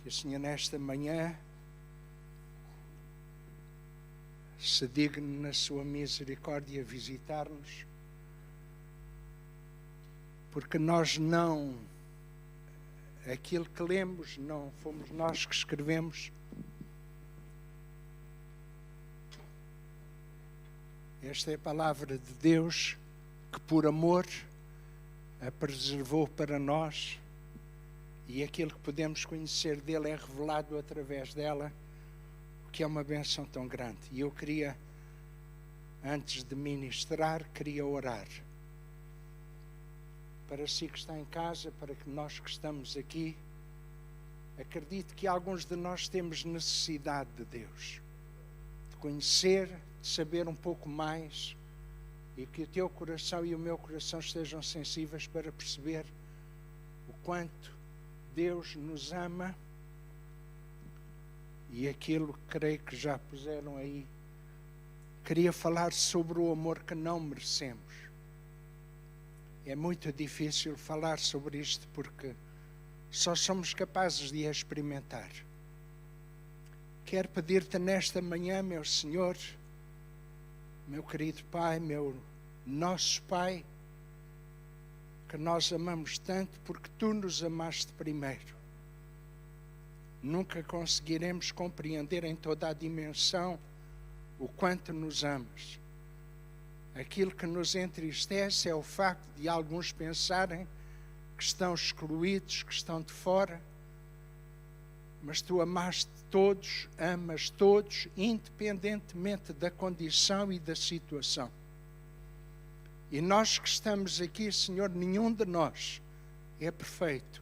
Que o Senhor nesta manhã se digne na sua misericórdia visitar-nos, porque nós não, aquilo que lemos, não fomos nós que escrevemos. Esta é a palavra de Deus que por amor a preservou para nós, e aquilo que podemos conhecer dele é revelado através dela, o que é uma bênção tão grande. E eu queria, antes de ministrar, queria orar. Para si que está em casa, para que nós que estamos aqui, acredito que alguns de nós temos necessidade de Deus, de conhecer, de saber um pouco mais, e que o teu coração e o meu coração estejam sensíveis para perceber o quanto Deus nos ama. E aquilo que creio que já puseram aí, queria falar sobre o amor que não merecemos. É muito difícil falar sobre isto porque só somos capazes de experimentar. Quero pedir-te nesta manhã, meu Senhor, meu querido Pai, meu nosso Pai, que nós amamos tanto porque Tu nos amaste primeiro. Nunca conseguiremos compreender em toda a dimensão o quanto nos amas. Aquilo que nos entristece é o facto de alguns pensarem que estão excluídos, que estão de fora. Mas Tu amaste todos, amas todos, independentemente da condição e da situação. E nós que estamos aqui, Senhor, nenhum de nós é perfeito.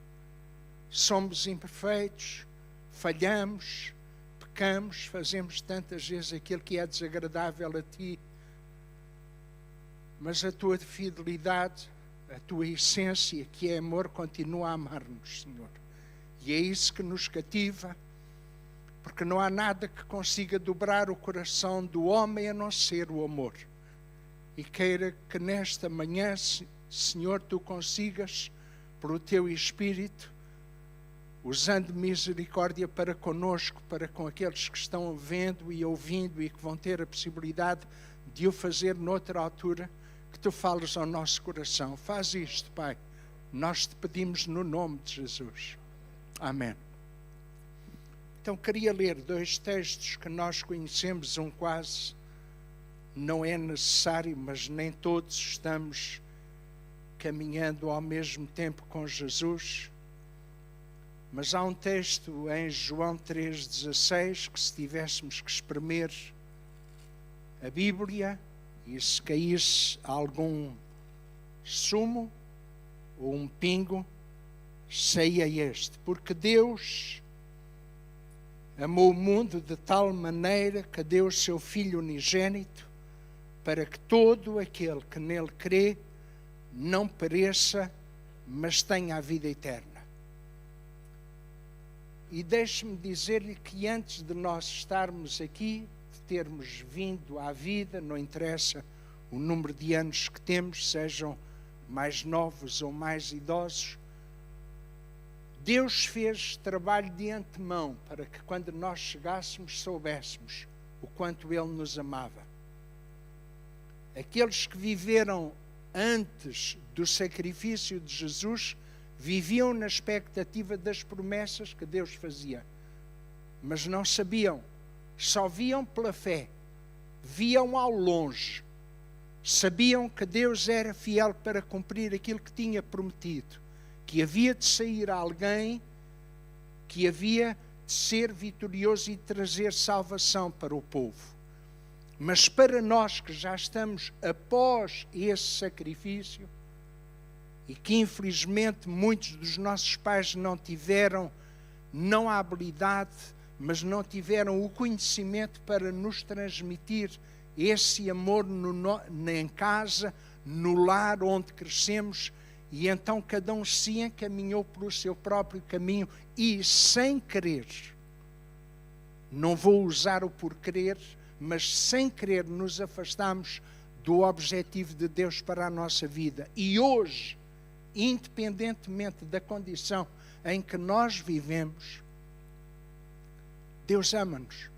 Somos imperfeitos, falhamos, pecamos, fazemos tantas vezes aquilo que é desagradável a Ti. Mas a Tua fidelidade, a Tua essência, que é amor, continua a amar-nos, Senhor. E é isso que nos cativa, porque não há nada que consiga dobrar o coração do homem a não ser o amor. E queira que nesta manhã, Senhor, Tu consigas, pelo Teu Espírito, usando misericórdia para conosco, para com aqueles que estão vendo e ouvindo e que vão ter a possibilidade de o fazer noutra altura, que Tu fales ao nosso coração. Faz isto, Pai. Nós Te pedimos no nome de Jesus. Amém. Então queria ler dois textos que nós conhecemos, um quase não é necessário, mas nem todos estamos caminhando ao mesmo tempo com Jesus. Mas há um texto em João 3,16 que, se tivéssemos que espremer a Bíblia e se caísse algum sumo ou um pingo, saía este. Porque Deus amou o mundo de tal maneira que deu o seu Filho unigênito, para que todo aquele que nele crê não pereça, mas tenha a vida eterna. E deixe-me dizer-lhe que antes de nós estarmos aqui, de termos vindo à vida, não interessa o número de anos que temos, sejam mais novos ou mais idosos, Deus fez trabalho de antemão para que quando nós chegássemos soubéssemos o quanto Ele nos amava. Aqueles que viveram antes do sacrifício de Jesus viviam na expectativa das promessas que Deus fazia, mas não sabiam, só viam pela fé, viam ao longe, sabiam que Deus era fiel para cumprir aquilo que tinha prometido, que havia de sair alguém, que havia de ser vitorioso e trazer salvação para o povo. Mas para nós que já estamos após esse sacrifício, e que infelizmente muitos dos nossos pais não tiveram, não a habilidade, mas não tiveram o conhecimento para nos transmitir esse amor em casa, no lar onde crescemos, e então cada um se encaminhou pelo seu próprio caminho e sem querer, não vou usar o por querer, mas sem querer nos afastamos do objetivo de Deus para a nossa vida. E hoje, independentemente da condição em que nós vivemos, Deus ama-nos.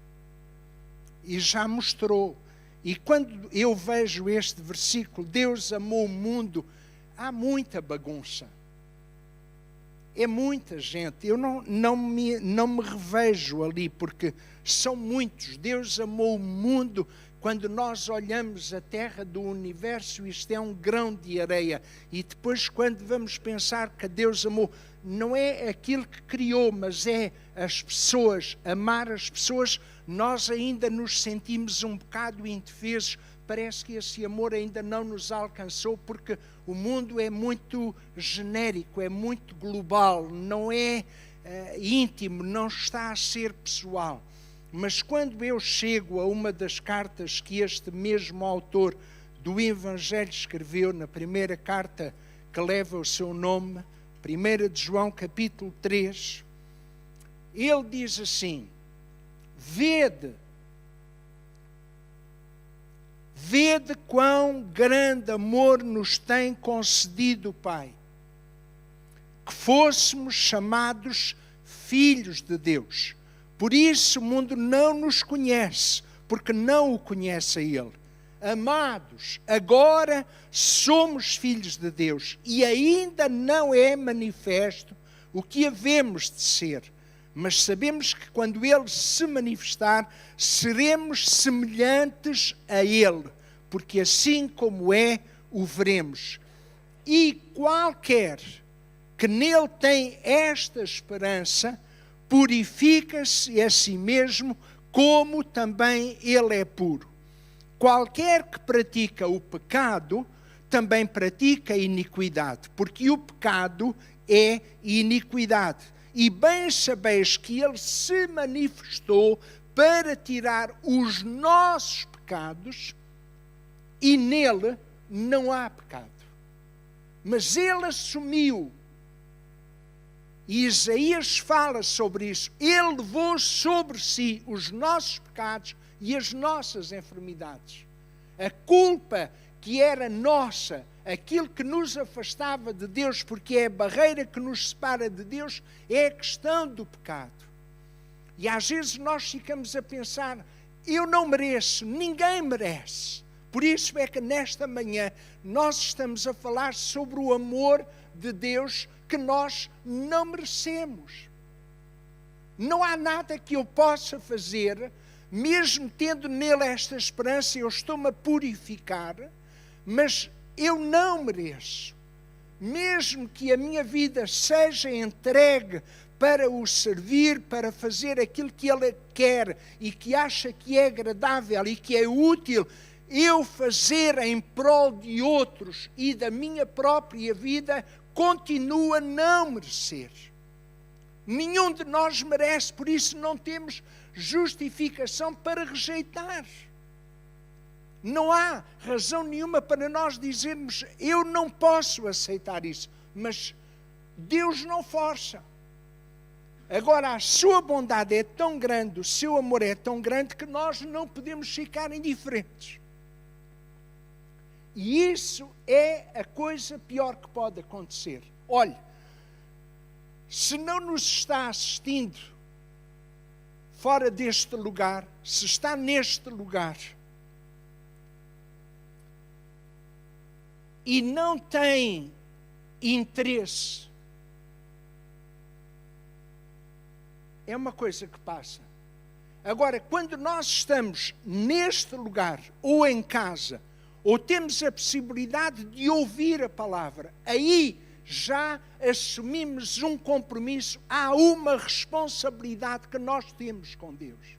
E já mostrou. E quando eu vejo este versículo, Deus amou o mundo, há muita bagunça. É muita gente. Eu não me revejo ali, porque são muitos. Deus amou o mundo. Quando nós olhamos a terra do universo, isto é um grão de areia. E depois, quando vamos pensar que Deus amou, não é aquilo que criou, mas é as pessoas, amar as pessoas, nós ainda nos sentimos um bocado indefesos. Parece que esse amor ainda não nos alcançou, porque o mundo é muito genérico, é muito global, não é íntimo, não está a ser pessoal. Mas quando eu chego a uma das cartas que este mesmo autor do Evangelho escreveu, na primeira carta que leva o seu nome, 1 de João capítulo 3, ele diz assim: Vede quão grande amor nos tem concedido o Pai, que fôssemos chamados filhos de Deus. Por isso o mundo não nos conhece, porque não o conhece a Ele. Amados, agora somos filhos de Deus e ainda não é manifesto o que havemos de ser. Mas sabemos que quando Ele se manifestar, seremos semelhantes a Ele, porque assim como é, o veremos. E qualquer que nele tem esta esperança, purifica-se a si mesmo, como também ele é puro. Qualquer que pratica o pecado, também pratica a iniquidade, porque o pecado é iniquidade. E bem sabeis que ele se manifestou para tirar os nossos pecados, e nele não há pecado. Mas ele assumiu. E Isaías fala sobre isso. Ele levou sobre si os nossos pecados e as nossas enfermidades. A culpa que era nossa, aquilo que nos afastava de Deus, porque é a barreira que nos separa de Deus, é a questão do pecado. E às vezes nós ficamos a pensar, eu não mereço, ninguém merece. Por isso é que nesta manhã nós estamos a falar sobre o amor de Deus que nós não merecemos. Não há nada que eu possa fazer, mesmo tendo nele esta esperança, eu estou-me a purificar, mas eu não mereço. Mesmo que a minha vida seja entregue para o servir, para fazer aquilo que ele quer e que acha que é agradável e que é útil, eu fazer em prol de outros e da minha própria vida, continua a não merecer. Nenhum de nós merece, por isso não temos justificação para rejeitar. Não há razão nenhuma para nós dizermos, eu não posso aceitar isso, mas Deus não força. Agora, a sua bondade é tão grande, o seu amor é tão grande, que nós não podemos ficar indiferentes. E isso é a coisa pior que pode acontecer. Olhe, se não nos está assistindo fora deste lugar, se está neste lugar e não tem interesse, é uma coisa que passa. Agora, quando nós estamos neste lugar ou em casa, ou temos a possibilidade de ouvir a palavra, aí já assumimos um compromisso, há uma responsabilidade que nós temos com Deus.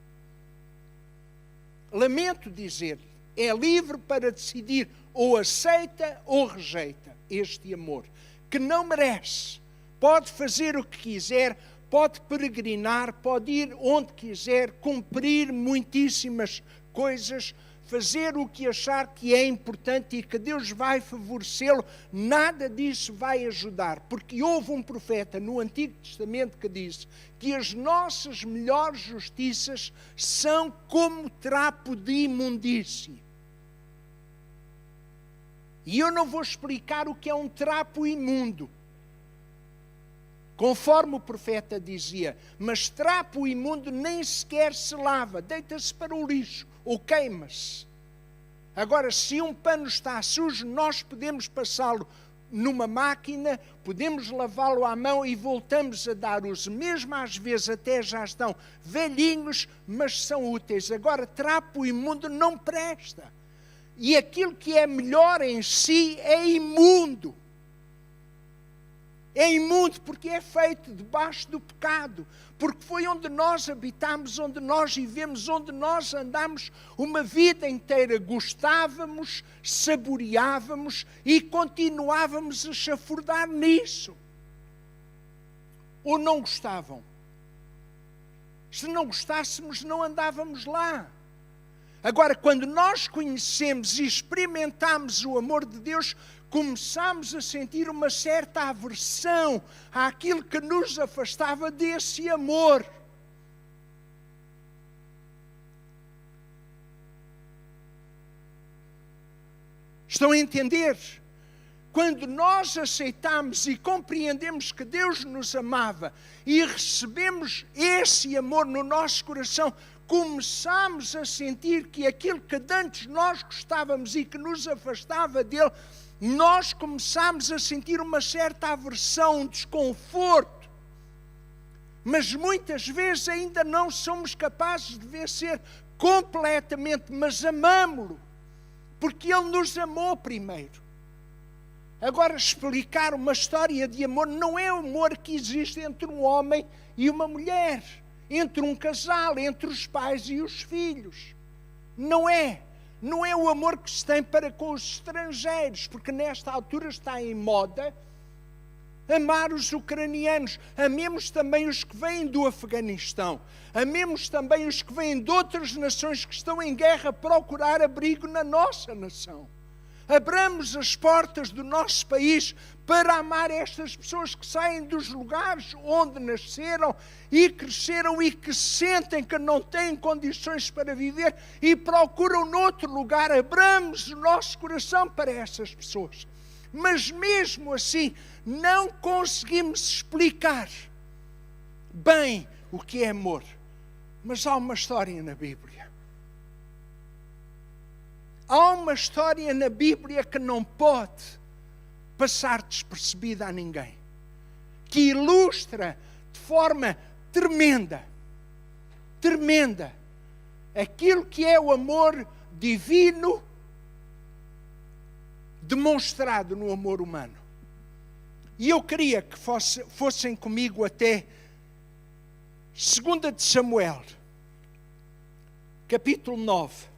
Lamento dizer, é livre para decidir ou aceita ou rejeita este amor, que não merece. Pode fazer o que quiser, pode peregrinar, pode ir onde quiser, cumprir muitíssimas coisas, fazer o que achar que é importante e que Deus vai favorecê-lo, nada disso vai ajudar, porque houve um profeta no Antigo Testamento que disse que as nossas melhores justiças são como trapo de imundície. E eu não vou explicar o que é um trapo imundo. Conforme o profeta dizia, mas trapo imundo nem sequer se lava, deita-se para o lixo ou queima-se. Agora, se um pano está sujo, nós podemos passá-lo numa máquina, podemos lavá-lo à mão e voltamos a dar uso. Mesmo às vezes até já estão velhinhos, mas são úteis. Agora, trapo imundo não presta. E aquilo que é melhor em si é imundo. É imundo porque é feito debaixo do pecado, porque foi onde nós habitamos, onde nós vivemos, onde nós andamos uma vida inteira. Gostávamos, saboreávamos e continuávamos a chafurdar nisso. Ou não gostavam? Se não gostássemos, não andávamos lá. Agora, quando nós conhecemos e experimentamos o amor de Deus, começamos a sentir uma certa aversão àquilo que nos afastava desse amor. Estão a entender? Quando nós aceitamos e compreendemos que Deus nos amava e recebemos esse amor no nosso coração, começamos a sentir que aquilo que antes nós gostávamos e que nos afastava dele, nós começamos a sentir uma certa aversão, um desconforto. Mas muitas vezes ainda não somos capazes de vencer completamente, mas amamo-lo, porque ele nos amou primeiro. Agora, explicar uma história de amor não é o amor que existe entre um homem e uma mulher, entre um casal, entre os pais e os filhos. Não é. Não é o amor que se tem para com os estrangeiros, porque nesta altura está em moda amar os ucranianos. Amemos também os que vêm do Afeganistão. Amemos também os que vêm de outras nações que estão em guerra a procurar abrigo na nossa nação. Abramos as portas do nosso país para amar estas pessoas que saem dos lugares onde nasceram e cresceram e que sentem que não têm condições para viver e procuram noutro lugar. Abramos o nosso coração para essas pessoas. Mas mesmo assim, não conseguimos explicar bem o que é amor. Mas há uma história na Bíblia. Há uma história na Bíblia que não pode passar despercebida a ninguém, que ilustra de forma tremenda, aquilo que é o amor divino demonstrado no amor humano. E eu queria que fossem comigo até 2 de Samuel, capítulo 9.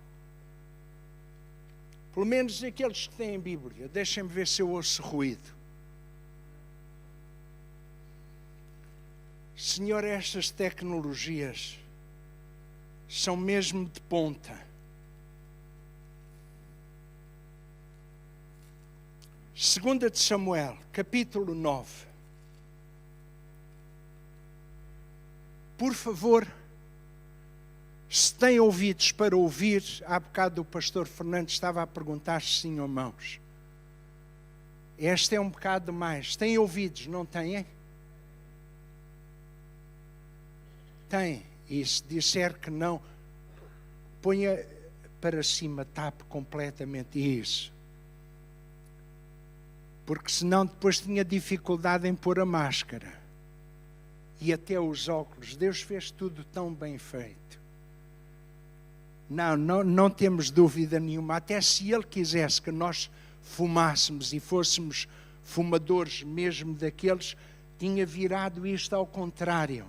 Pelo menos aqueles que têm Bíblia. Deixem-me ver se eu ouço ruído. Senhor, estas tecnologias são mesmo de ponta. 2 de Samuel, capítulo 9. Por favor, se têm ouvidos para ouvir, há bocado o pastor Fernando estava a perguntar se tinham mãos. Este é um bocado mais. Têm ouvidos, não têm? Têm. E se disser que não, ponha para cima, tape completamente isso. Porque senão depois tinha dificuldade em pôr a máscara. E até os óculos. Deus fez tudo tão bem feito. Não temos dúvida nenhuma. Até se Ele quisesse que nós fumássemos e fôssemos fumadores mesmo daqueles, tinha virado isto ao contrário.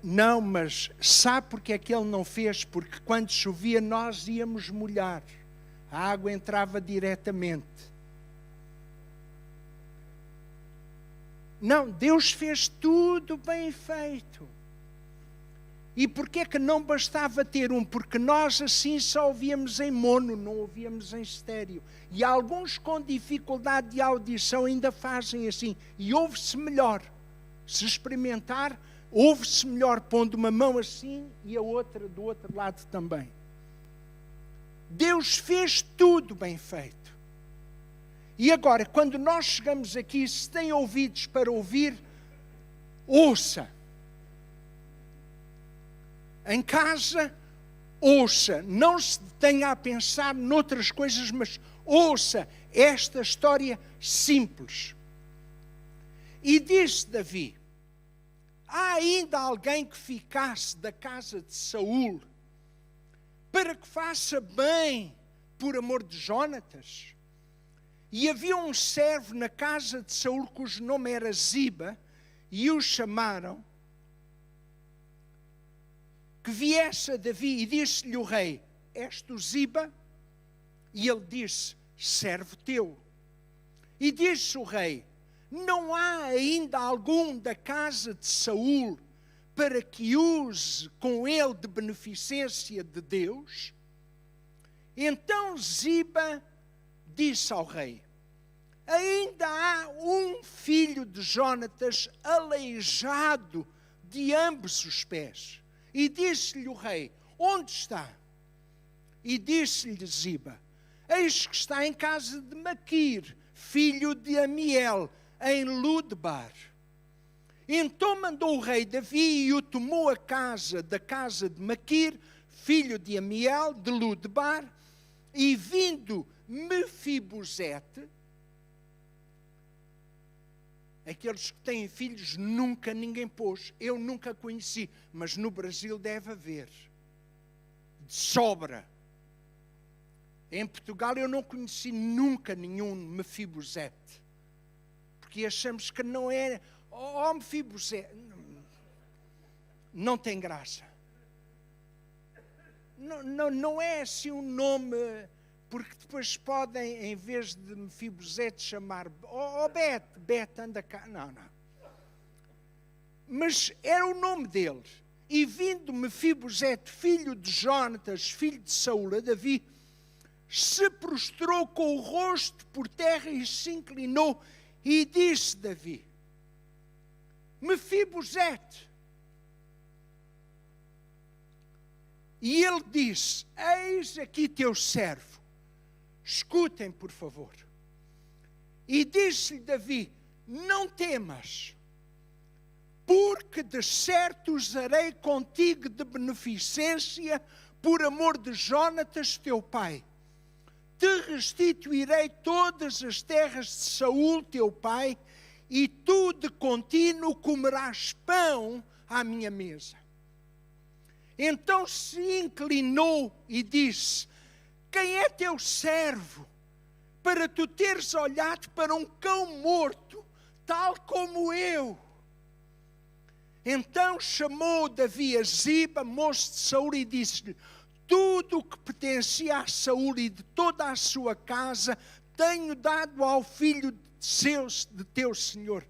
Mas sabe porque é que Ele não fez? Porque quando chovia nós íamos molhar. A água entrava diretamente. Não, Deus fez tudo bem feito. E porquê é que não bastava ter um? Porque nós assim só ouvíamos em mono, não ouvíamos em estéreo. E alguns com dificuldade de audição ainda fazem assim. E ouve-se melhor. Se experimentar, ouve-se melhor pondo uma mão assim e a outra do outro lado também. Deus fez tudo bem feito. E agora, quando nós chegamos aqui, se tem ouvidos para ouvir, ouça. Em casa, ouça. Não se detenha a pensar noutras coisas, mas ouça esta história simples. E disse Davi: há ainda alguém que ficasse da casa de Saul para que faça bem por amor de Jónatas? E havia um servo na casa de Saul cujo nome era Ziba, e o chamaram, que viesse a Davi, e disse-lhe o rei: és tu Ziba? E ele disse: servo teu. E disse o rei: não há ainda algum da casa de Saul para que use com ele de beneficência de Deus? Então Ziba disse ao rei: ainda há um filho de Jónatas aleijado de ambos os pés. E disse-lhe o rei: onde está? E disse-lhe Ziba: eis que está em casa de Maquir, filho de Amiel, em Ludebar. Então mandou o rei Davi e o tomou da casa de Maquir, filho de Amiel, de Ludebar, e vindo Mefibosete, aqueles que têm filhos nunca ninguém pôs, eu nunca conheci, mas no Brasil deve haver, de sobra. Em Portugal eu não conheci nunca nenhum Mefibosete, porque achamos que não é, Mefibosete, não tem graça. Não é assim um nome, porque depois podem, em vez de Mefibosete, chamar Bete, anda cá. Não. Mas era o nome dele. E vindo Mefibosete, filho de Jónatas, filho de Saul, a Davi, se prostrou com o rosto por terra e se inclinou, e disse Davi: Mefibosete. E ele disse: eis aqui teu servo. Escutem, por favor. E disse-lhe Davi: não temas, porque de certo usarei contigo de beneficência por amor de Jónatas teu pai. Te restituirei todas as terras de Saul teu pai, e tu de contínuo comerás pão à minha mesa. Então se inclinou e disse: quem é teu servo, para tu teres olhado para um cão morto, tal como eu? Então chamou Davi a Ziba, moço de Saul, e disse-lhe: tudo o que pertencia a Saul e de toda a sua casa tenho dado ao filho de teu senhor.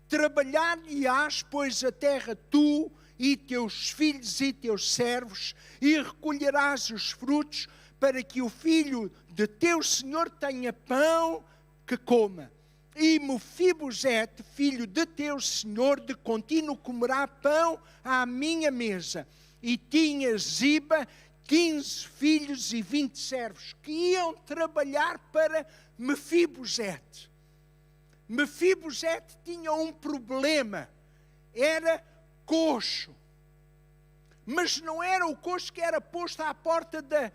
Trabalhar-lhe-ás, pois, a terra tu e teus filhos e teus servos, e recolherás os frutos, para que o filho de teu senhor tenha pão que coma. E Mefibosete, filho de teu senhor, de contínuo comerá pão à minha mesa. E tinha Ziba 15 filhos e 20 servos, que iam trabalhar para Mefibosete. Mefibosete tinha um problema, era coxo. Mas não era o coxo que era posto à porta da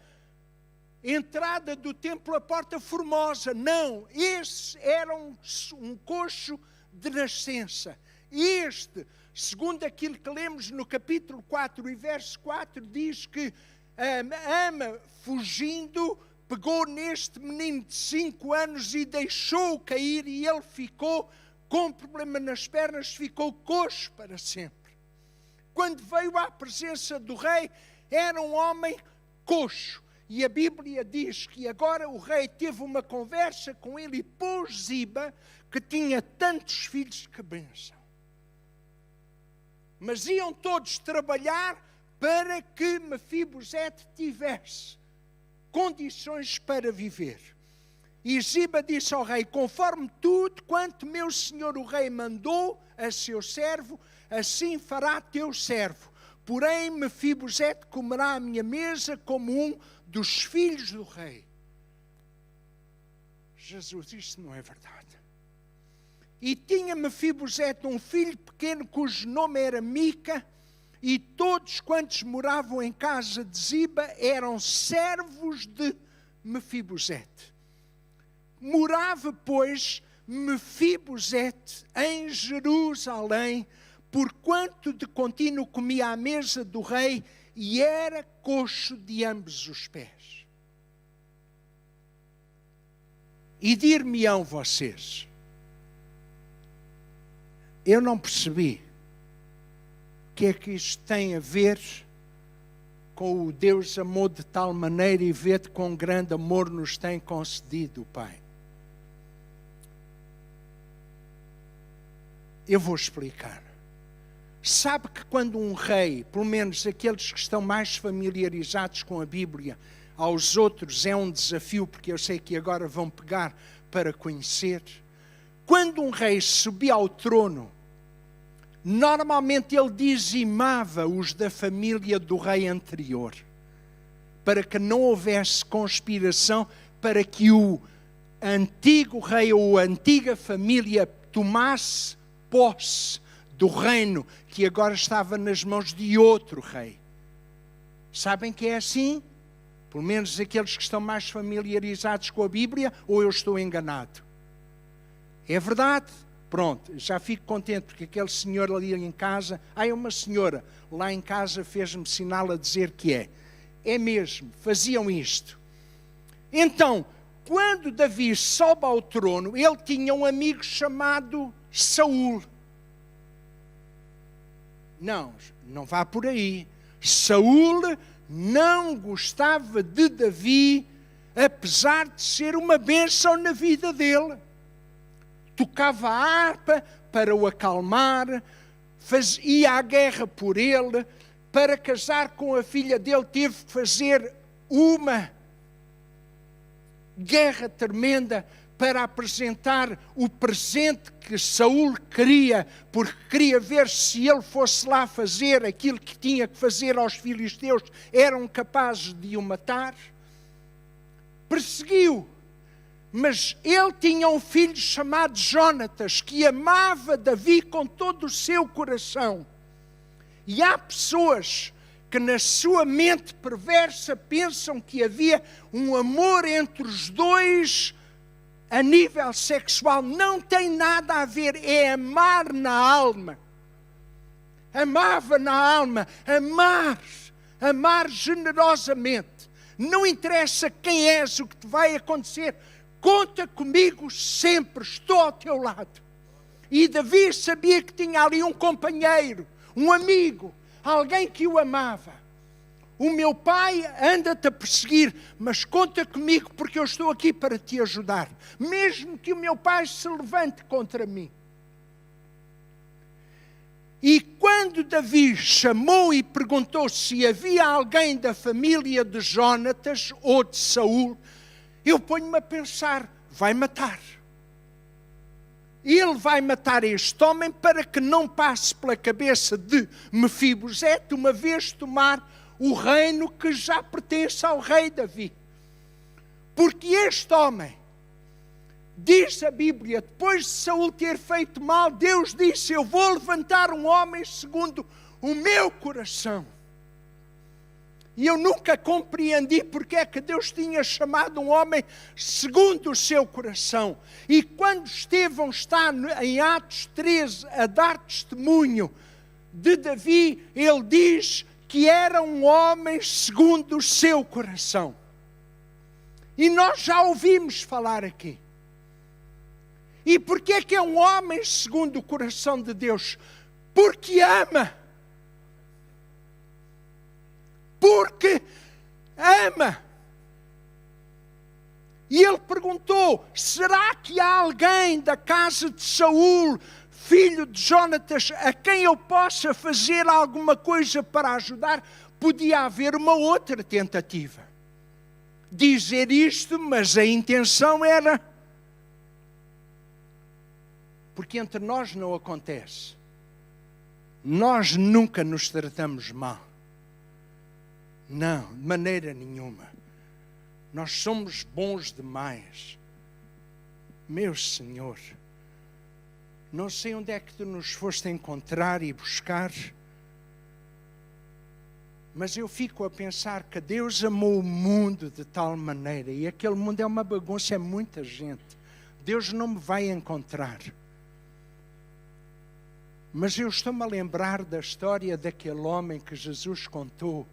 entrada do templo, a porta formosa. Não, esse era um coxo de nascença. Este, segundo aquilo que lemos no capítulo 4 e verso 4, diz que a ama, fugindo, pegou neste menino de 5 anos e deixou-o cair, e ele ficou com problema nas pernas, ficou coxo para sempre. Quando veio à presença do rei, era um homem coxo. E a Bíblia diz que agora o rei teve uma conversa com ele e pôs Ziba, que tinha tantos filhos, que bênção. Mas iam todos trabalhar para que Mefibosete tivesse condições para viver. E Ziba disse ao rei: conforme tudo quanto meu senhor o rei mandou a seu servo, assim fará teu servo. Porém Mefibosete comerá à minha mesa como um dos filhos do rei. Jesus, isto não é verdade. E tinha Mefibosete um filho pequeno cujo nome era Mica, e todos quantos moravam em casa de Ziba eram servos de Mefibosete. Morava, pois, Mefibosete em Jerusalém, porquanto de contínuo comia à mesa do rei e era coxo de ambos os pés. E dir-me-ão vocês, eu não percebi o que é que isto tem a ver com o Deus amou de tal maneira e vê-te com grande amor nos tem concedido, Pai. Eu vou explicar. Sabe que quando um rei, pelo menos aqueles que estão mais familiarizados com a Bíblia, aos outros é um desafio, porque eu sei que agora vão pegar para conhecer. Quando um rei subia ao trono, normalmente ele dizimava os da família do rei anterior, para que não houvesse conspiração, para que o antigo rei ou a antiga família tomasse posse do reino que agora estava nas mãos de outro rei. Sabem que é assim? Pelo menos aqueles que estão mais familiarizados com a Bíblia, ou eu estou enganado? É verdade? Pronto, já fico contente, porque aquele senhor ali em casa, uma senhora lá em casa fez-me sinal a dizer que é. É mesmo, faziam isto. Então, quando Davi sobe ao trono, ele tinha um amigo chamado Saul. Não vá por aí. Saul não gostava de Davi, apesar de ser uma bênção na vida dele. Tocava a harpa para o acalmar, ia à guerra por ele, para casar com a filha dele teve que fazer uma guerra tremenda para apresentar o presente que Saul queria, porque queria ver se ele fosse lá fazer aquilo que tinha que fazer aos filisteus, eram capazes de o matar. Perseguiu, mas ele tinha um filho chamado Jonatas, que amava Davi com todo o seu coração. E há pessoas que na sua mente perversa pensam que havia um amor entre os dois a nível sexual. Não tem nada a ver, é amar na alma. Amava na alma, amar generosamente. Não interessa quem és, o que te vai acontecer, conta comigo sempre, estou ao teu lado. E Davi sabia que tinha ali um companheiro, um amigo, alguém que o amava. O meu pai anda-te a perseguir, mas conta comigo porque eu estou aqui para te ajudar. Mesmo que o meu pai se levante contra mim. E quando Davi chamou e perguntou se havia alguém da família de Jonatas ou de Saul, eu ponho-me a pensar, vai matar. Ele vai matar este homem para que não passe pela cabeça de Mefibosete, uma vez tomar o reino que já pertence ao rei Davi. Porque este homem, diz a Bíblia, depois de Saul ter feito mal, Deus disse, eu vou levantar um homem segundo o meu coração. E eu nunca compreendi porque é que Deus tinha chamado um homem segundo o seu coração. E quando Estevão está em Atos 13 a dar testemunho de Davi, ele diz que era um homem segundo o seu coração. E nós já ouvimos falar aqui. E porquê é que é um homem segundo o coração de Deus? Porque ama. Porque ama. E ele perguntou, será que há alguém da casa de Saul, filho de Jonatas, a quem eu possa fazer alguma coisa para ajudar? Podia haver uma outra tentativa. Dizer isto, mas a intenção era... Porque entre nós não acontece. Nós nunca nos tratamos mal. Não, de maneira nenhuma. Nós somos bons demais. Meu Senhor, não sei onde é que tu nos foste encontrar e buscar, mas eu fico a pensar que Deus amou o mundo de tal maneira, e aquele mundo é uma bagunça, é muita gente. Deus não me vai encontrar. Mas eu estou-me a lembrar da história daquele homem que Jesus contou.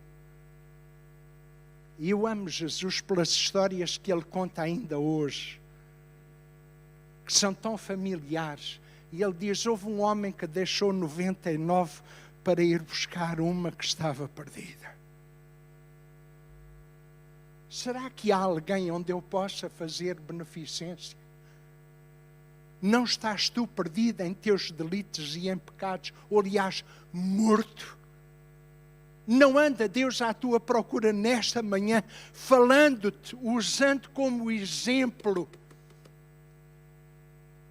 E eu amo Jesus pelas histórias que ele conta ainda hoje, que são tão familiares. E ele diz, houve um homem que deixou 99 para ir buscar uma que estava perdida. Será que há alguém onde eu possa fazer beneficência? Não estás tu perdido em teus delitos e em pecados, ou aliás, morto? Não anda Deus à tua procura nesta manhã, falando-te, usando como exemplo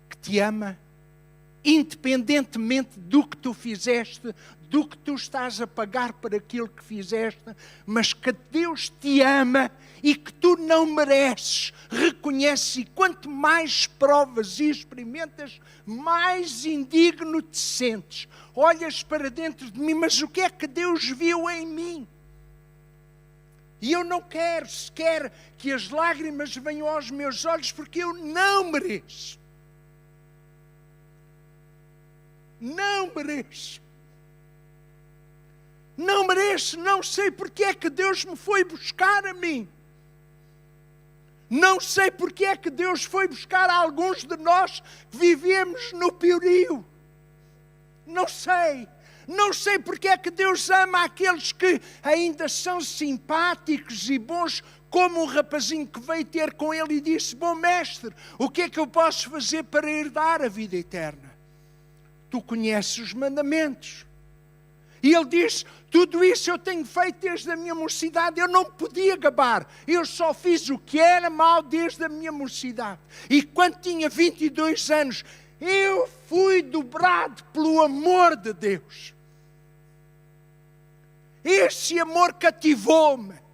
que te ama, independentemente do que tu fizeste, do que tu estás a pagar por aquilo que fizeste, mas que Deus te ama e que tu não mereces, reconheces, e quanto mais provas e experimentas, mais indigno te sentes. Olhas para dentro de mim, mas o que é que Deus viu em mim? E eu não quero sequer que as lágrimas venham aos meus olhos, porque eu não mereço. Não mereço. Não mereço, não sei porque é que Deus me foi buscar a mim. Não sei porque é que Deus foi buscar a alguns de nós que vivemos no piorio. Não sei. Não sei porque é que Deus ama aqueles que ainda são simpáticos e bons, como um rapazinho que veio ter com ele e disse, bom mestre, o que é que eu posso fazer para herdar a vida eterna? Tu conheces os mandamentos. E ele diz, tudo isso eu tenho feito desde a minha mocidade, eu não podia gabar, eu só fiz o que era mau desde a minha mocidade. E quando tinha 22 anos, eu fui dobrado pelo amor de Deus. Esse amor cativou-me.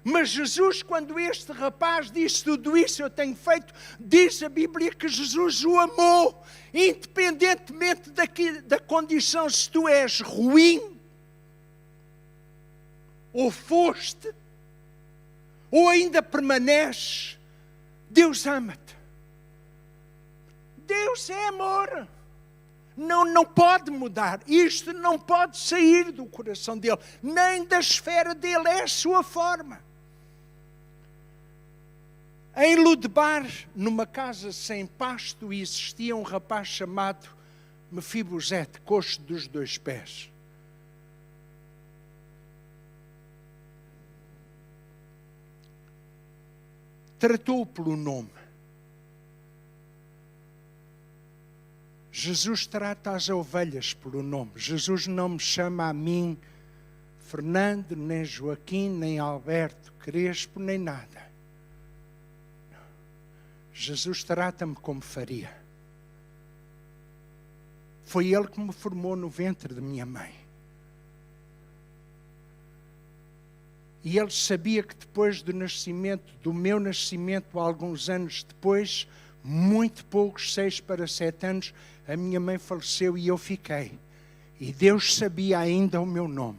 Mas Jesus, quando este rapaz disse tudo isso eu tenho feito, diz a Bíblia que Jesus o amou, independentemente da condição, se tu és ruim, ou foste, ou ainda permaneces, Deus ama-te. Deus é amor. Não pode mudar. Isto não pode sair do coração dele, nem da esfera dele, é a sua forma. Em Lodebar, numa casa sem pasto, existia um rapaz chamado Mefibosete, coxo dos 2 pés. Tratou-o pelo nome. Jesus trata as ovelhas pelo nome. Jesus não me chama a mim Fernando, nem Joaquim, nem Alberto Crespo, nem nada. Jesus trata-me como faria. Foi Ele que me formou no ventre de minha mãe. E Ele sabia que depois do nascimento, do meu nascimento, alguns anos depois, muito poucos, 6 para 7 anos, a minha mãe faleceu e eu fiquei. E Deus sabia ainda o meu nome.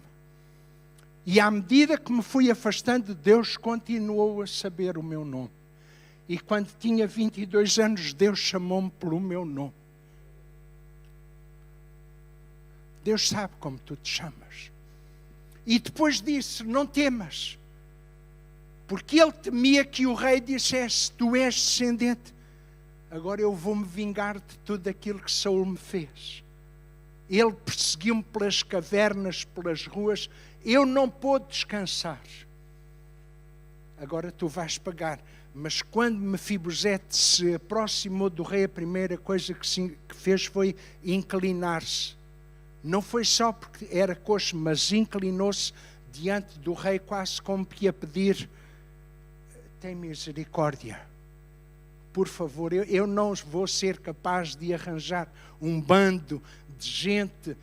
E à medida que me fui afastando, Deus continuou a saber o meu nome. E quando tinha 22 anos, Deus chamou-me pelo meu nome. Deus sabe como tu te chamas. E depois disse, não temas. Porque ele temia que o rei dissesse, tu és descendente. Agora eu vou-me vingar de tudo aquilo que Saul me fez. Ele perseguiu-me pelas cavernas, pelas ruas. Eu não pude descansar. Agora tu vais pagar. Mas quando Mefibosete se aproximou do rei, a primeira coisa que fez foi inclinar-se. Não foi só porque era coxo, mas inclinou-se diante do rei, quase como que ia pedir, tem misericórdia. Por favor, eu não vou ser capaz de arranjar um bando de gente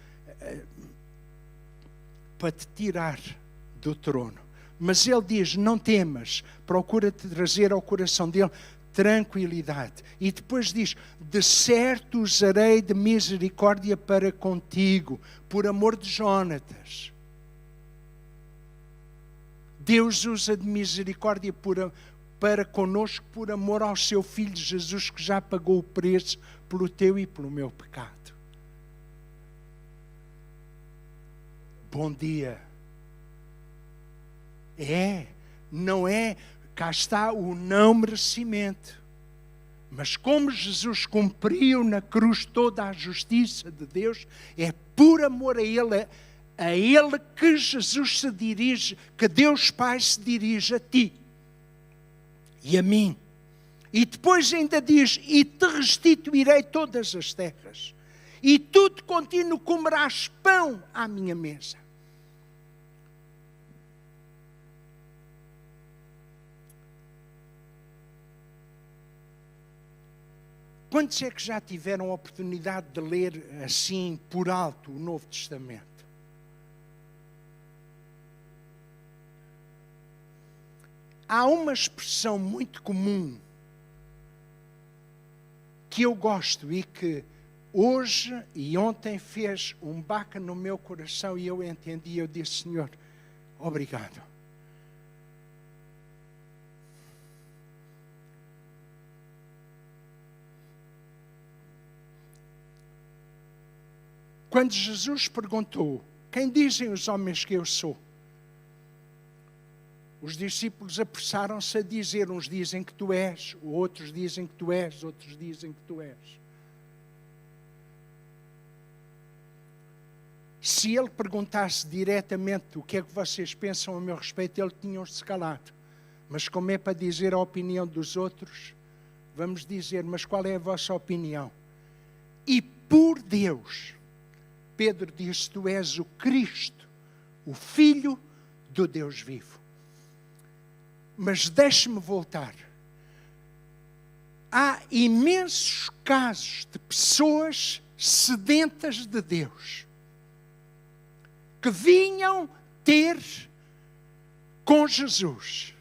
para te tirar do trono. Mas ele diz, não temas, procura-te trazer ao coração dele, tranquilidade. E depois diz, de certo usarei de misericórdia para contigo, por amor de Jonatas. Deus usa de misericórdia para conosco por amor ao seu Filho Jesus, que já pagou o preço pelo teu e pelo meu pecado. Bom dia. Não é, cá está o não merecimento. Mas como Jesus cumpriu na cruz toda a justiça de Deus, é por amor a Ele que Jesus se dirige, que Deus Pai se dirige a ti e a mim. E depois ainda diz, e te restituirei todas as terras, e tu de contínuo comerás pão à minha mesa. Quantos é que já tiveram a oportunidade de ler assim, por alto, o Novo Testamento? Há uma expressão muito comum que eu gosto e que hoje e ontem fez um baque no meu coração e eu entendi, eu disse, Senhor, obrigado. Quando Jesus perguntou, quem dizem os homens que eu sou? Os discípulos apressaram-se a dizer, uns dizem que tu és, outros dizem que tu és, outros dizem que tu és. Se ele perguntasse diretamente o que é que vocês pensam a meu respeito, eles tinham-se calado. Mas como é para dizer a opinião dos outros, vamos dizer, mas qual é a vossa opinião? E por Deus, Pedro disse, tu és o Cristo, o Filho do Deus vivo. Mas deixe-me voltar. Há imensos casos de pessoas sedentas de Deus, que vinham ter com Jesus,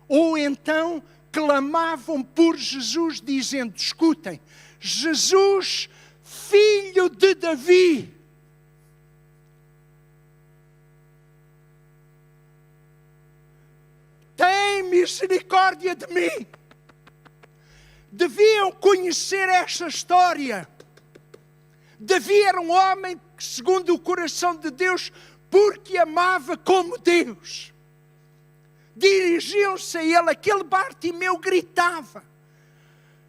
ou então clamavam por Jesus, dizendo, escutem, Jesus, filho de Davi, tem misericórdia de mim. Deviam conhecer esta história. Davi era um homem segundo o coração de Deus, porque amava como Deus. Dirigiam-se a ele, aquele Bartimeu gritava,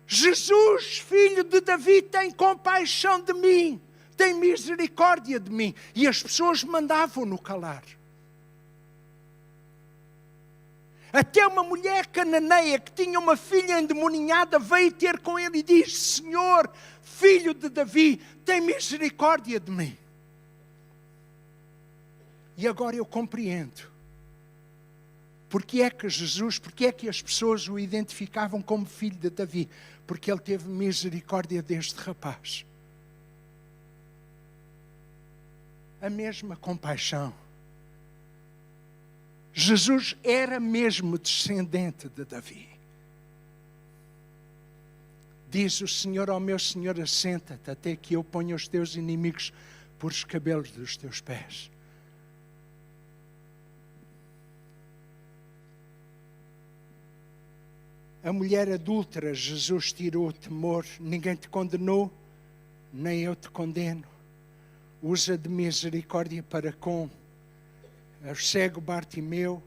Jesus, filho de Davi, tem compaixão de mim, tem misericórdia de mim. E as pessoas mandavam-no calar. Até uma mulher cananeia que tinha uma filha endemoninhada veio ter com ele e disse, Senhor, filho de Davi, tem misericórdia de mim. E agora eu compreendo. Porque é que as pessoas o identificavam como filho de Davi? Porque ele teve misericórdia deste rapaz. A mesma compaixão. Jesus era mesmo descendente de Davi. Diz o Senhor ao meu Senhor, assenta-te até que eu ponha os teus inimigos por os cabelos dos teus pés. A mulher adúltera, Jesus tirou o temor. Ninguém te condenou, nem eu te condeno. Usa de misericórdia para com o cego Bartimeu.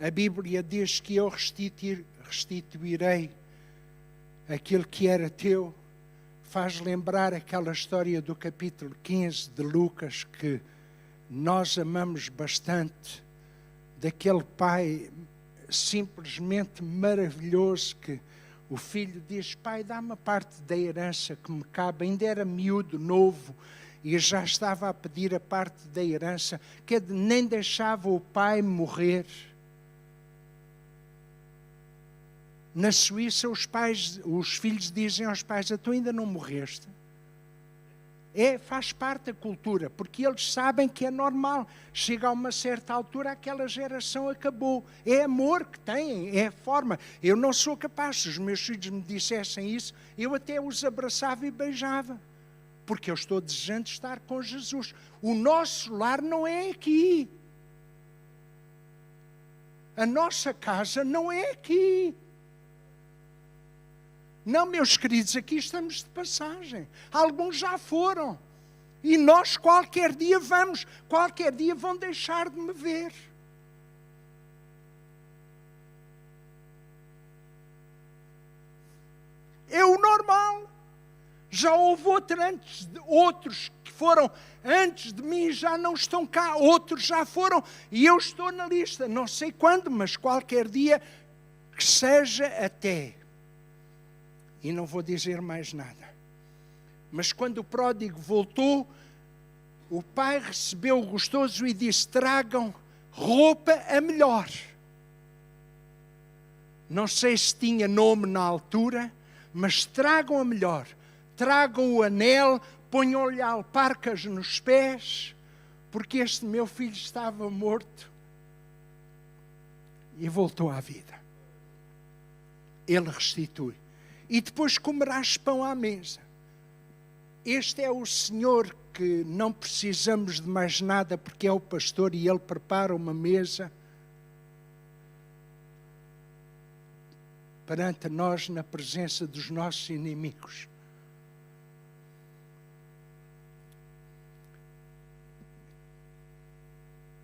A Bíblia diz que eu restituirei aquilo que era teu. Faz lembrar aquela história do capítulo 15 de Lucas, que nós amamos bastante, daquele pai simplesmente maravilhoso, que o filho diz, pai, dá-me a parte da herança que me cabe. Ainda era miúdo, novo, e já estava a pedir a parte da herança, que nem deixava o pai morrer. Na Suíça, os filhos dizem aos pais, tu ainda não morreste? Faz parte da cultura, porque eles sabem que é normal. Chega a uma certa altura, aquela geração acabou. É amor que têm, é a forma. Eu não sou capaz, se os meus filhos me dissessem isso, eu até os abraçava e beijava. Porque eu estou desejando estar com Jesus. O nosso lar não é aqui. A nossa casa não é aqui. Não, meus queridos, aqui estamos de passagem. Alguns já foram. E nós qualquer dia vamos. Qualquer dia vão deixar de me ver. É o normal. Já houve outros que foram antes de mim, já não estão cá. Outros já foram. E eu estou na lista. Não sei quando, mas qualquer dia que seja até. E não vou dizer mais nada. Mas quando o pródigo voltou, o pai recebeu o gostoso e disse: tragam roupa a melhor. Não sei se tinha nome na altura, mas tragam a melhor. Tragam o anel, ponham-lhe alparcas nos pés, porque este meu filho estava morto e voltou à vida. Ele restitui. E depois comerás pão à mesa. Este é o Senhor que não precisamos de mais nada, porque é o pastor e Ele prepara uma mesa perante nós na presença dos nossos inimigos.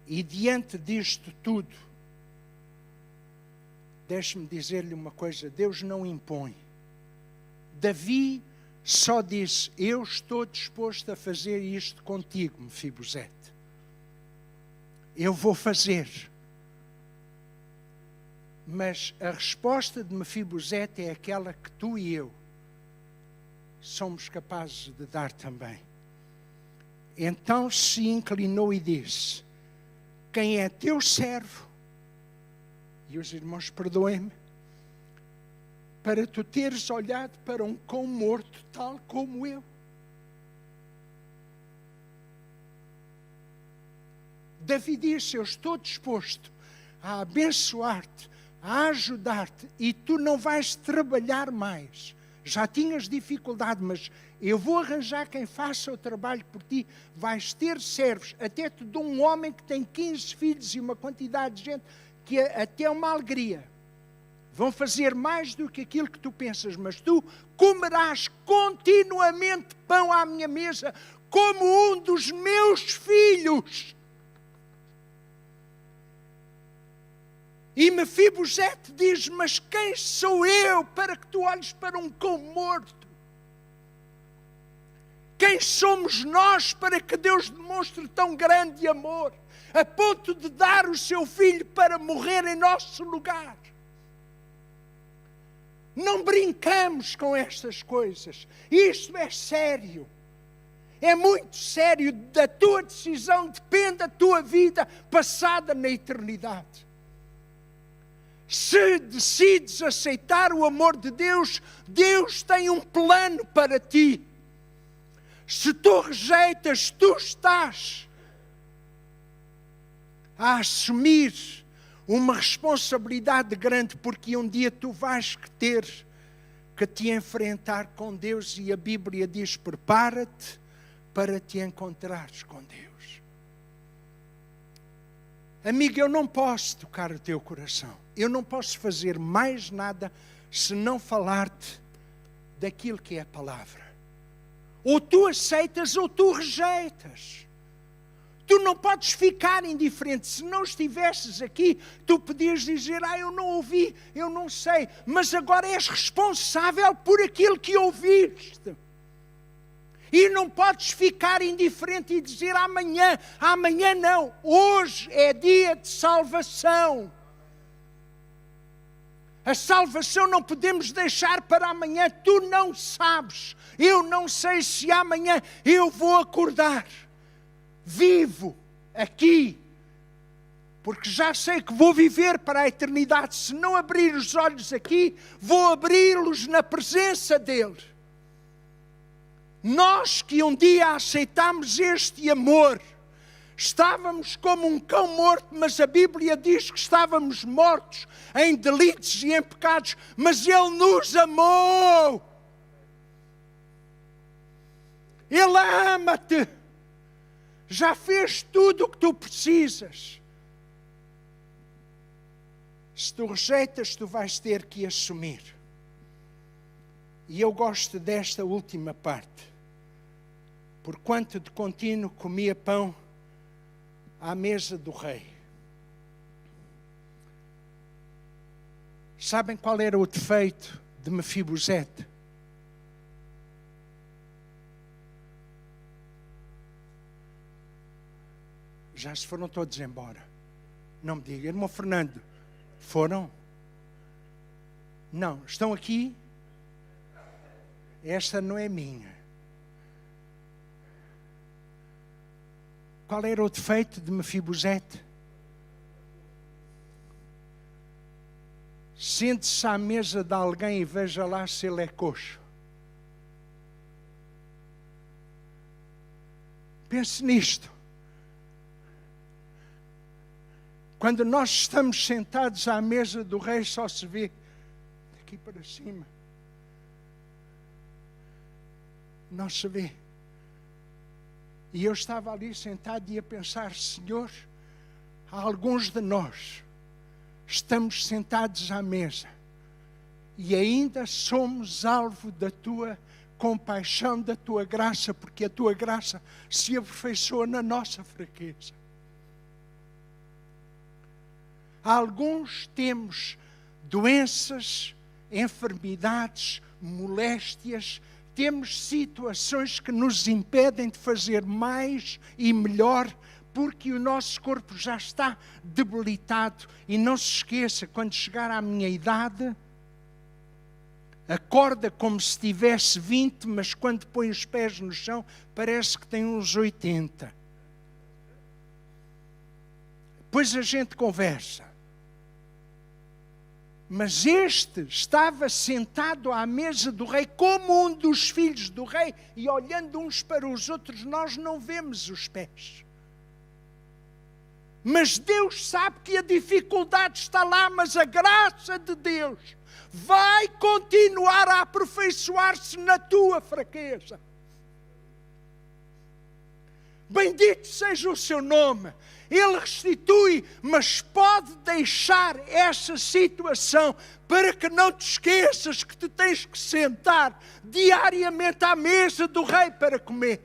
E diante disto tudo, deixe-me dizer-lhe uma coisa, Deus não impõe. Davi só disse: eu estou disposto a fazer isto contigo, Mefibosete. Eu vou fazer. Mas a resposta de Mefibosete é aquela que tu e eu somos capazes de dar também. Então se inclinou e disse: quem é teu servo? E os irmãos perdoem-me, para tu teres olhado para um cão morto tal como eu. Davi disse: eu estou disposto a abençoar-te, a ajudar-te, e tu não vais trabalhar mais. Já tinhas dificuldade, mas eu vou arranjar quem faça o trabalho por ti. Vais ter servos, até te dou um homem que tem 15 filhos e uma quantidade de gente, que é até uma alegria. Vão fazer mais do que aquilo que tu pensas, mas tu comerás continuamente pão à minha mesa, como um dos meus filhos. E Mefibosete diz: mas quem sou eu para que tu olhes para um cão morto? Quem somos nós para que Deus demonstre tão grande amor, a ponto de dar o seu filho para morrer em nosso lugar? Não brincamos com estas coisas. Isto é sério. É muito sério. Da tua decisão depende a tua vida passada na eternidade. Se decides aceitar o amor de Deus, Deus tem um plano para ti. Se tu rejeitas, tu estás a assumir uma responsabilidade grande, porque um dia tu vais ter que te enfrentar com Deus, e a Bíblia diz: prepara-te para te encontrares com Deus. Amigo, eu não posso tocar o teu coração. Eu não posso fazer mais nada se não falar-te daquilo que é a palavra. Ou tu aceitas ou tu rejeitas. Tu não podes ficar indiferente. Se não estivesses aqui, tu podias dizer: eu não ouvi, eu não sei. Mas agora és responsável por aquilo que ouviste. E não podes ficar indiferente e dizer: amanhã. Amanhã não. Hoje é dia de salvação. A salvação não podemos deixar para amanhã. Tu não sabes. Eu não sei se amanhã eu vou acordar vivo aqui, porque já sei que vou viver para a eternidade. Se não abrir os olhos aqui, vou abri-los na presença dele. Nós que um dia aceitámos este amor, estávamos como um cão morto, mas a Bíblia diz que estávamos mortos em delitos e em pecados, mas Ele nos amou. Ele ama-te. Já fez tudo o que tu precisas. Se tu rejeitas, tu vais ter que assumir. E eu gosto desta última parte. Porquanto de contínuo comia pão à mesa do rei. Sabem qual era o defeito de Mefibosete? Já se foram todos embora. Não me diga, irmão Fernando, foram? Não, estão aqui? Esta não é minha. Qual era o defeito de Mefibosete? Sente-se à mesa de alguém e veja lá se ele é coxo. Pense nisto. Quando nós estamos sentados à mesa do rei, só se vê daqui para cima. Não se vê. E eu estava ali sentado e a pensar, Senhor, há alguns de nós estamos sentados à mesa e ainda somos alvo da Tua compaixão, da Tua graça, porque a Tua graça se aperfeiçoa na nossa fraqueza. Alguns temos doenças, enfermidades, moléstias, temos situações que nos impedem de fazer mais e melhor, porque o nosso corpo já está debilitado. E não se esqueça, quando chegar à minha idade, acorda como se tivesse 20, mas quando põe os pés no chão, parece que tem uns 80. Depois a gente conversa. Mas este estava sentado à mesa do rei como um dos filhos do rei e olhando uns para os outros, nós não vemos os pés. Mas Deus sabe que a dificuldade está lá, mas a graça de Deus vai continuar a aperfeiçoar-se na tua fraqueza. Bendito seja o seu nome. Ele restitui, mas pode deixar essa situação para que não te esqueças que tu tens que sentar diariamente à mesa do rei para comer.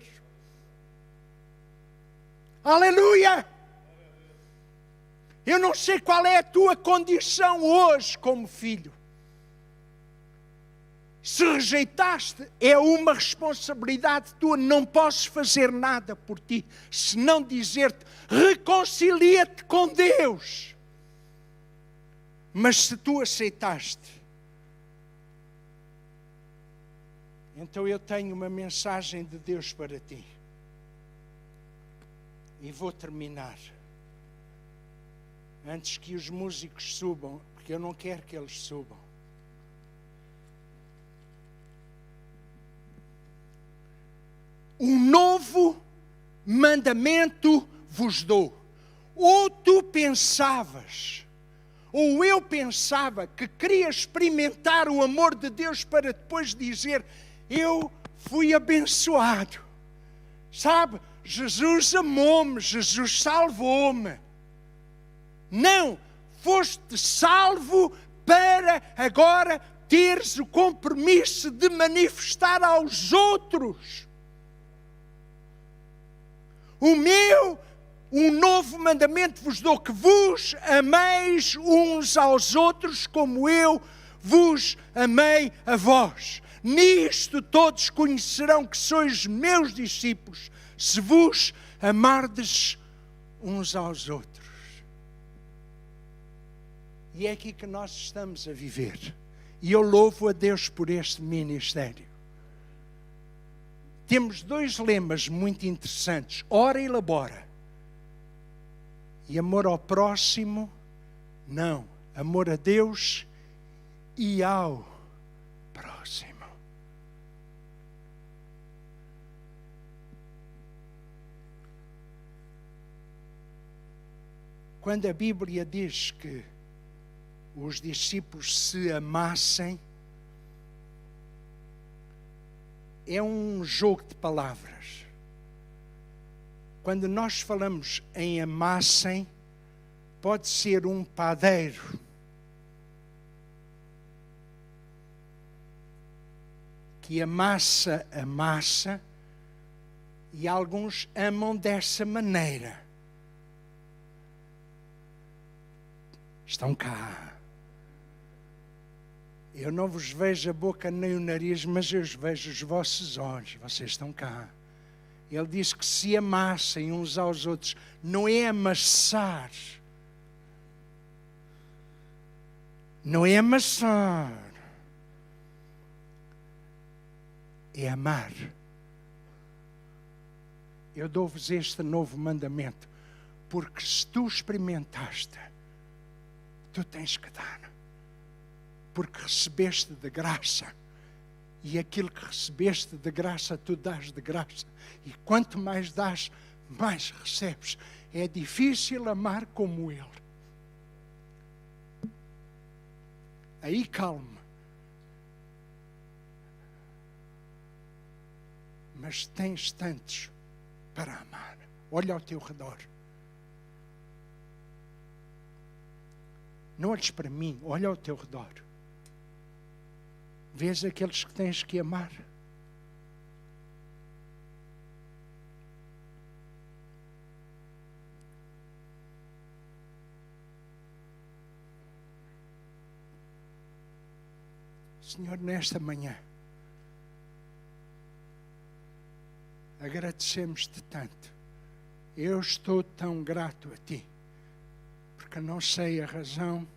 Aleluia! Eu não sei qual é a tua condição hoje como filho. Se rejeitaste, é uma responsabilidade tua. Não posso fazer nada por ti, senão dizer-te, reconcilia-te com Deus. Mas se tu aceitaste, então eu tenho uma mensagem de Deus para ti. E vou terminar. Antes que os músicos subam, porque eu não quero que eles subam. Um novo mandamento vos dou. Ou tu pensavas, ou eu pensava que queria experimentar o amor de Deus para depois dizer, eu fui abençoado. Sabe, Jesus amou-me, Jesus salvou-me. Não, foste salvo para agora teres o compromisso de manifestar aos outros. Um novo mandamento vos dou, que vos ameis uns aos outros como eu vos amei a vós. Nisto todos conhecerão que sois meus discípulos, se vos amardes uns aos outros. E é aqui que nós estamos a viver. E eu louvo a Deus por este ministério. Temos dois lemas muito interessantes. Ora e labora. E amor ao próximo, não. Amor a Deus e ao próximo. quando a Bíblia diz que os discípulos se amassem, é um jogo de palavras. Quando nós falamos em amassem, pode ser um padeiro que amassa a massa, e alguns amam dessa maneira. Estão cá. Eu não vos vejo a boca nem o nariz, mas eu vejo os vossos olhos. Vocês estão cá. Ele diz que se amassem uns aos outros. Não é amassar. Não é amassar. É amar. Eu dou-vos este novo mandamento, porque se tu experimentaste, tu tens que dar. Porque recebeste de graça, e aquilo que recebeste de graça, tu dás de graça. E quanto mais dás, mais recebes. É difícil amar como Ele. Aí calma. Mas tens tantos para amar. Olha ao teu redor. Não olhes para mim, olha ao teu redor. Vês aqueles que tens que amar? Senhor, nesta manhã, agradecemos-te tanto. Eu estou tão grato a Ti, porque não sei a razão.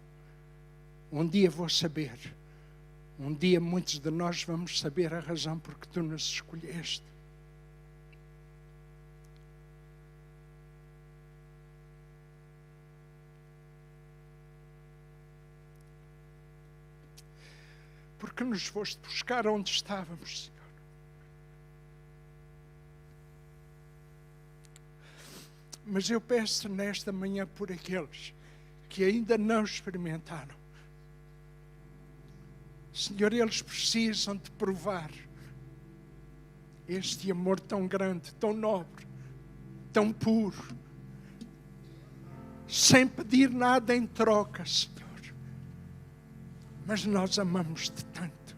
Um dia vou saber. Um dia muitos de nós vamos saber a razão porque Tu nos escolheste. Porque nos foste buscar onde estávamos, Senhor. Mas eu peço nesta manhã por aqueles que ainda não experimentaram. Senhor, eles precisam de provar este amor tão grande, tão nobre, tão puro, sem pedir nada em troca, Senhor. Mas nós amamos-te tanto.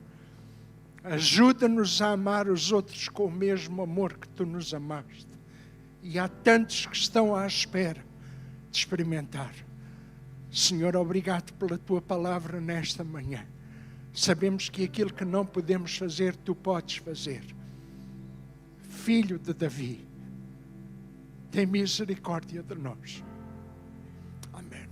Ajuda-nos a amar os outros com o mesmo amor que Tu nos amaste. E há tantos que estão à espera de experimentar. Senhor, obrigado pela Tua palavra nesta manhã. Sabemos que aquilo que não podemos fazer, Tu podes fazer. Filho de Davi, tem misericórdia de nós. Amém.